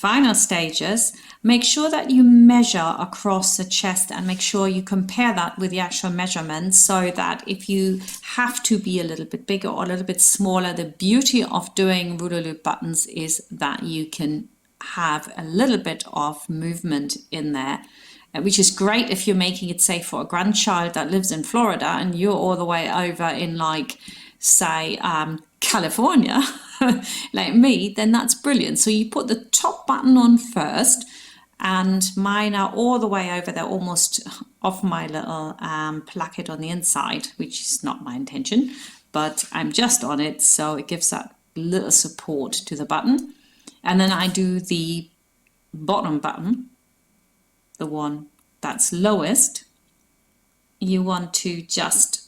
final stages, make sure that you measure across the chest and make sure you compare that with the actual measurements, so that if you have to be a little bit bigger or a little bit smaller, the beauty of doing ruler loop buttons is that you can have a little bit of movement in there, which is great if you're making it, say, for a grandchild that lives in Florida and you're all the way over in, like, say, California, like me, then that's brilliant. So you put the top button on first, and mine are all the way over there, almost off my little placket on the inside, which is not my intention, but I'm just on it, so it gives that little support to the button. And then I do the bottom button, the one that's lowest. You want to just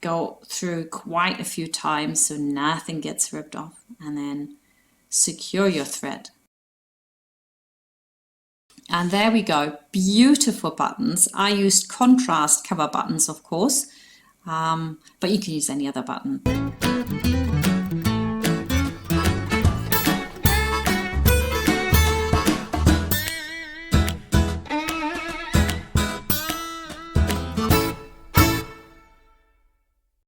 go through quite a few times so nothing gets ripped off, and then secure your thread. And there we go, beautiful buttons. I used contrast cover buttons, of course, but you can use any other button.